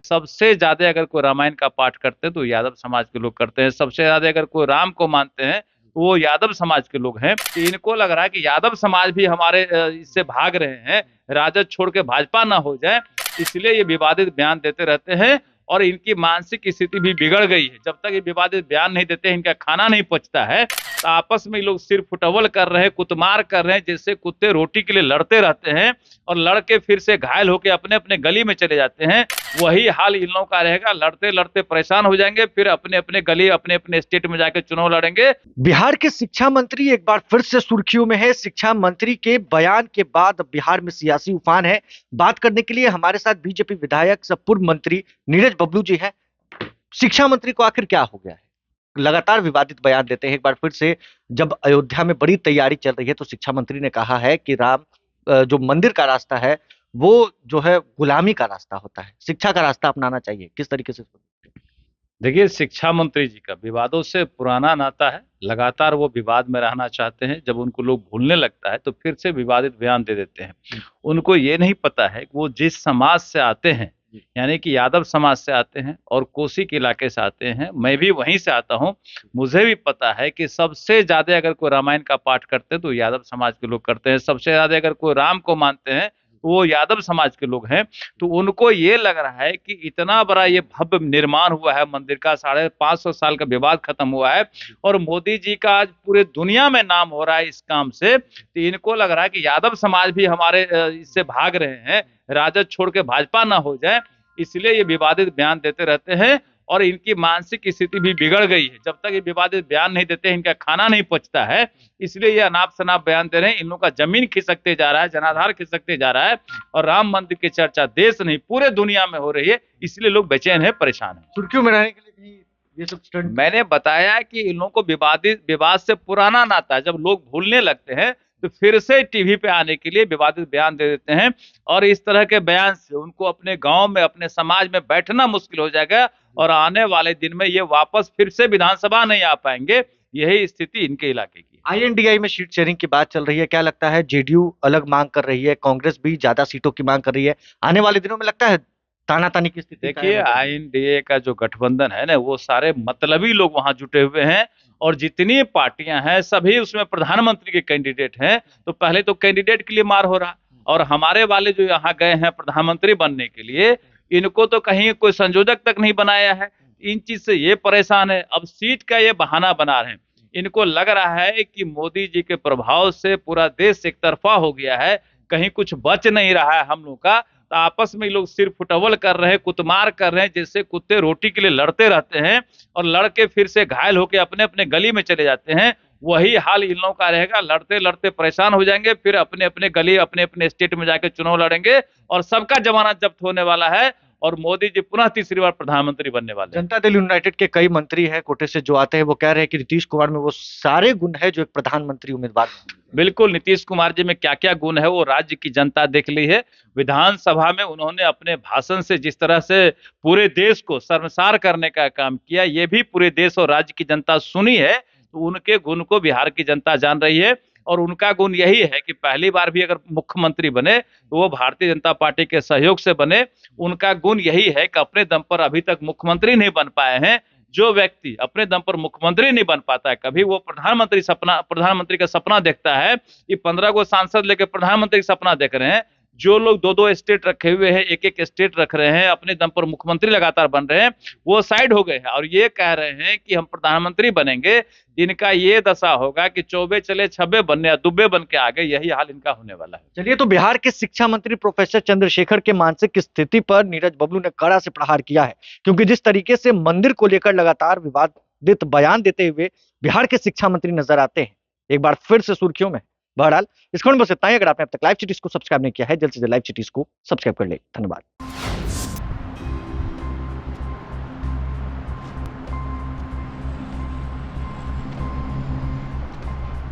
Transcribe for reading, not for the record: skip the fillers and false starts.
सबसे ज्यादा अगर कोई रामायण का पाठ करते हैं तो यादव समाज के लोग करते हैं। सबसे ज्यादा अगर कोई राम को मानते हैं तो वो यादव समाज के लोग हैं। तो इनको लग रहा है कि यादव समाज भी हमारे इससे भाग रहे हैं, राजद छोड़ के भाजपा ना हो जाए, इसलिए ये विवादित बयान देते रहते हैं। और इनकी मानसिक स्थिति भी बिगड़ गई है। जब तक ये विवादित बयान नहीं देते, इनका खाना नहीं पचता है, तो आपस में लोग सिर फुटवल कर रहे हैं, कुतमार कर रहे हैं, जैसे कुत्ते रोटी के लिए लड़ते रहते हैं और लड़के फिर से घायल होकर अपने अपने गली में चले जाते हैं। वही हाल इन लोगों का रहेगा। लड़ते लड़ते परेशान हो जाएंगे, फिर अपने अपने गली, अपने अपने स्टेट में जाकर चुनाव लड़ेंगे। बिहार के शिक्षा मंत्री एक बार फिर से सुर्खियों में है। शिक्षा मंत्री के बयान के बाद बिहार में सियासी उफान है। बात करने के लिए हमारे साथ बीजेपी विधायक सह पूर्व मंत्री नीरज बबलू जी हैं। शिक्षा मंत्री को आखिर क्या हो गया है? लगातार विवादित बयान देते हैं। एक बार फिर से जब अयोध्या में बड़ी तैयारी चल रही है तो शिक्षा मंत्री ने कहा है कि राम जो मंदिर का रास्ता है वो जो है गुलामी का रास्ता होता है, शिक्षा का रास्ता अपनाना चाहिए। किस तरीके से? देखिए, शिक्षा मंत्री जी का विवादों से पुराना नाता है। लगातार वो विवाद में रहना चाहते हैं। जब उनको लोग भूलने लगता है तो फिर से विवादित बयान दे देते हैं। उनको ये नहीं पता है कि वो जिस समाज से आते हैं, यानी कि यादव समाज से आते हैं और कोसी के इलाके से आते हैं, मैं भी वहीं से आता हूं, मुझे भी पता है कि सबसे ज्यादा अगर कोई रामायण का पाठ करते हैं तो यादव समाज के लोग करते हैं। सबसे ज्यादा अगर कोई राम को मानते हैं तो वो यादव समाज के लोग हैं। तो उनको ये लग रहा है कि इतना बड़ा ये भव्य निर्माण हुआ है मंदिर का, 550 साल का विवाद खत्म हुआ है और मोदी जी का आज पूरे दुनिया में नाम हो रहा है इस काम से। तो इनको लग रहा है कि यादव समाज भी हमारे इससे भाग रहे हैं, राजद छोड़ के भाजपा ना हो जाए, इसलिए ये विवादित बयान देते रहते हैं। और इनकी मानसिक स्थिति भी बिगड़ गई है। जब तक ये विवादित बयान नहीं देते, इनका खाना नहीं पचता है, इसलिए ये अनाप शनाप बयान दे रहे हैं। इन लोगों का जमीन खिसकते जा रहा है, जनाधार खिसकते जा रहा है और राम मंदिर की चर्चा देश नहीं पूरे दुनिया में हो रही है। इसलिए लोग बेचैन है, परेशान है। सुर्खियों में रहने के लिए कहीं ये सब स्टंट? मैंने बताया कि इन लोगों को विवाद से पुराना नाता है। जब लोग भूलने लगते हैं तो फिर से टीवी पे आने के लिए विवादित बयान दे देते हैं और इस तरह के बयान से उनको अपने गांव में, अपने समाज में बैठना मुश्किल हो जाएगा और आने वाले दिन में ये वापस फिर से विधानसभा नहीं आ पाएंगे। यही स्थिति इनके इलाके की। आईएनडीआई में सीट शेयरिंग की बात चल रही है। क्या लगता है, जेडीयू अलग मांग कर रही है, कांग्रेस भी ज्यादा सीटों की मांग कर रही है। आने वाले दिनों में लगता है तानातानी की स्थिति? देखिए, आईएनडीए का जो गठबंधन है ना, वो सारे मतलबी लोग वहां जुटे हुए हैं और जितनी पार्टियां हैं सभी उसमें प्रधानमंत्री के कैंडिडेट हैं। तो पहले तो कैंडिडेट के लिए मार हो रहा और हमारे वाले जो यहाँ गए हैं प्रधानमंत्री बनने के लिए, इनको तो कहीं कोई संयोजक तक नहीं बनाया है। इन चीज से ये परेशान है। अब सीट का ये बहाना बना रहे हैं। इनको लग रहा है कि मोदी जी के प्रभाव से पूरा देश एक तरफा हो गया है, कहीं कुछ बच नहीं रहा है हम लोग का। तो आपस में लोग सिर फुटवल कर रहे हैं, कुतमार कर रहे हैं, जैसे कुत्ते रोटी के लिए लड़ते रहते हैं और लड़के फिर से घायल होकर अपने अपने गली में चले जाते हैं। वही हाल इन लोगों का रहेगा। लड़ते लड़ते परेशान हो जाएंगे, फिर अपने अपने गली, अपने अपने स्टेट में जाकर चुनाव लड़ेंगे और सबका जमानत जब्त होने वाला है और मोदी जी पुनः तीसरी बार प्रधानमंत्री बनने वाले हैं। जनता दल यूनाइटेड के कई मंत्री हैं कोटे से जो आते हैं, वो कह रहे हैं कि नीतीश कुमार में वो सारे गुण है जो एक प्रधानमंत्री उम्मीदवार। बिल्कुल, नीतीश कुमार जी में क्या क्या गुण है वो राज्य की जनता देख ली है। विधानसभा में उन्होंने अपने भाषण से जिस तरह से पूरे देश को शर्मसार करने का काम किया, ये भी पूरे देश और राज्य की जनता सुनी है। तो उनके गुण को बिहार की जनता जान रही है और उनका गुण यही है कि पहली बार भी अगर मुख्यमंत्री बने तो वो भारतीय जनता पार्टी के सहयोग से बने। उनका गुण यही है कि अपने दम पर अभी तक मुख्यमंत्री नहीं बन पाए हैं। जो व्यक्ति अपने दम पर मुख्यमंत्री नहीं बन पाता है, कभी वो प्रधानमंत्री का सपना देखता है। ये 15 को सांसद लेकर प्रधानमंत्री का सपना देख रहे हैं। जो लोग 2-2 स्टेट रखे हुए हैं, एक-एक स्टेट रख रहे हैं, अपने दम पर मुख्यमंत्री लगातार बन रहे हैं, वो साइड हो गए हैं और ये कह रहे हैं कि हम प्रधानमंत्री बनेंगे। इनका ये दशा होगा कि चौबे चले छब्बे बनने या दुब्बे बन के आ गए। यही हाल इनका होने वाला है। चलिए, तो बिहार के शिक्षा मंत्री प्रोफेसर चंद्रशेखर के मानसिक स्थिति पर नीरज बबलू ने कड़ा से प्रहार किया है, क्योंकि जिस तरीके से मंदिर को लेकर लगातार विवादित बयान देते हुए बिहार के शिक्षा मंत्री नजर आते हैं, एक बार फिर से सुर्खियों में। बहरहाल इस खबर में बस इतना ही। अगर आपने अब तक लाइव चिटीज को सब्सक्राइब नहीं किया है, जल्द से जल्द लाइव चिटीज को सब्सक्राइब कर ले। धन्यवाद।